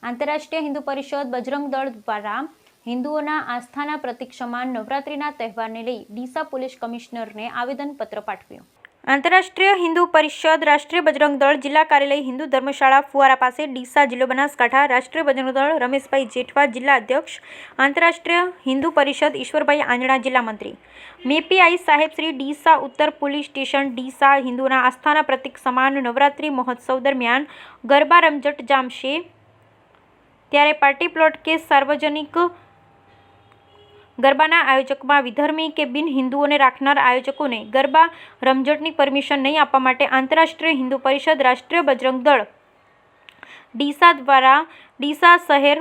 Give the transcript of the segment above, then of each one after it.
આંતરરાષ્ટ્રીય હિન્દુ પરિષદ બજરંગ દળ દ્વારા હિન્દુઓના આસ્થાના પ્રતીક સમાન નવરાત્રિના તહેવારને લઈ ડીસા પોલીસ કમિશનરને આવેદનપત્ર પાઠવ્યું. આંતરરાષ્ટ્રીય હિન્દુ પરિષદ રાષ્ટ્રીય બજરંગ દળ જિલ્લા કાર્યાલય હિન્દુ ધર્મશાળા ફુવારા પાસે ડીસા જિલ્લો બનાસકાંઠા રાષ્ટ્રીય બજરંગ દળ રમેશભાઈ જેઠવા જિલ્લા અધ્યક્ષ આંતરરાષ્ટ્રીય હિન્દુ પરિષદ ઈશ્વરભાઈ આંજણા જિલ્લા મંત્રી મેપીઆઈ સાહેબ શ્રી ડીસા ઉત્તર પોલીસ સ્ટેશન ડીસા હિન્દુના આસ્થાના પ્રતીક સમાન નવરાત્રિ મહોત્સવ દરમિયાન ગરબા રમઝટ જામશે ત્યારે પાર્ટી પ્લોટ કે સાર્વજનિક ગરબાના આયોજકમાં વિધર્મી કે બિન હિન્દુઓને રાખનાર આયોજકોને ગરબા રમઝટની પરમિશન નહીં આપવા માટે આંતરરાષ્ટ્રીય હિન્દુ પરિષદ રાષ્ટ્રીય બજરંગ દળ ડીસા દ્વારા ડીસા શહેર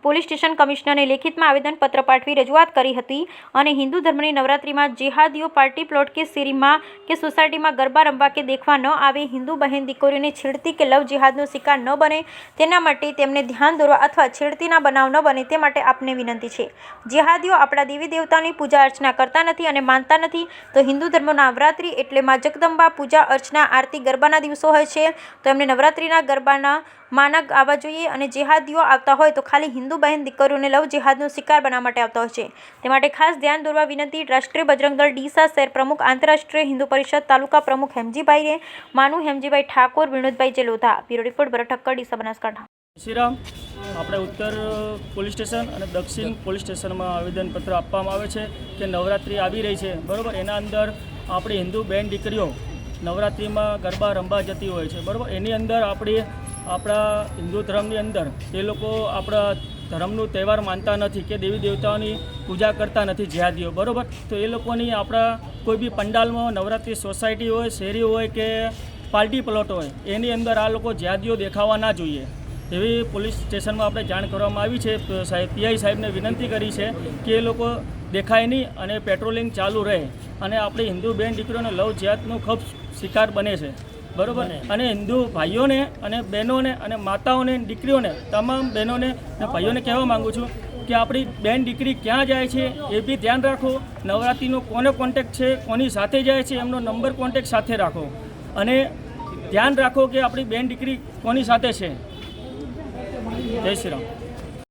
પોલીસ સ્ટેશન કમિશનરને લેખિતમાં આવેદનપત્ર પાઠવી રજૂઆત કરી હતી અને હિન્દુ ધર્મની નવરાત્રિમાં જેહાદીઓ પાર્ટી પ્લોટ કે શેરીમાં કે સોસાયટીમાં ગરબા રમવા કે દેખવા ન આવે, હિન્દુ બહેન દીકરીઓને છેડતી કે લવ જેહાદનો શિકાર ન બને તેના માટે તેમને ધ્યાન દોરવા અથવા છેડતીના બનાવ ન બને તે માટે આપને વિનંતી છે. જેહાદીઓ આપણા દેવી દેવતાની પૂજા અર્ચના કરતા નથી અને માનતા નથી તો હિન્દુ ધર્મના નવરાત્રિ એટલે માં જગદંબા પૂજા અર્ચના આરતી ગરબાના દિવસો હોય છે તો એમને નવરાત્રિના ગરબાના માનક આવવા જોઈએ અને જેહાદીઓ આવતા હોય તો ખાલી હિન્દુ બહેન દીકરીઓને લવ જેહાદનો શિકાર બનાવવા માટે આવતા હોય છે તે માટે ખાસ ધ્યાન દોરવા વિનંતી. રાષ્ટ્રીય બજરંગ દળ ડીસા શહેર પ્રમુખ આંતરરાષ્ટ્રીય હિન્દુ પરિષદ તાલુકા પ્રમુખ હેમજીભાઈએ માનુ હેમજીભાઈ ઠાકોર વિનોદભાઈ જેલોધા. બ્યુરો રિપોર્ટ ભરત ઠક્કર ડીસા બનાસકાંઠા. શ્રીરામ આપણે ઉત્તર પોલીસ સ્ટેશન અને દક્ષિણ પોલીસ સ્ટેશનમાં આવેદનપત્ર આપવામાં આવે છે કે નવરાત્રિ આવી રહી છે બરાબર, એના અંદર આપણી હિન્દુ બહેન દીકરીઓ નવરાત્રિમાં ગરબા રમવા જતી હોય છે બરાબર. એની અંદર આપણા હિન્દુ ધર્મની અંદર એ લોકો આપણા ધર્મનું તહેવાર માનતા નથી કે દેવી દેવતાઓની પૂજા કરતા નથી જેહાદીઓ બરાબર. તો એ લોકોની આપણા કોઈ બી પંડાલમાં નવરાત્રિ સોસાયટી હોય, શેરી હોય કે પાર્ટી પ્લોટ હોય એની અંદર આ લોકો જેહાદીઓ દેખાવા ના જોઈએ એવી પોલીસ સ્ટેશનમાં આપણે જાણ કરવામાં આવી છે. પીઆઈ સાહેબને વિનંતી કરી છે કે એ લોકો દેખાય નહીં અને પેટ્રોલિંગ ચાલુ રહે અને આપણી હિન્દુ બહેન દીકરીઓને લવ જેહાદનો ખૂબ શિકાર બને છે બરાબર. અને હિન્દુ ભાઈઓને અને બહેનોને અને માતાઓને દીકરીઓને તમામ બહેનોને અને ભાઈઓને કહેવા માગું છું કે આપણી બહેન દીકરી ક્યાં જાય છે એ બી ધ્યાન રાખો. નવરાત્રિનો કોનો કોન્ટેક્ટ છે, કોની સાથે જાય છે એમનો નંબર કોન્ટેક્ટ સાથે રાખો અને ધ્યાન રાખો કે આપણી બહેન દીકરી કોની સાથે છે. જય શ્રી રામ.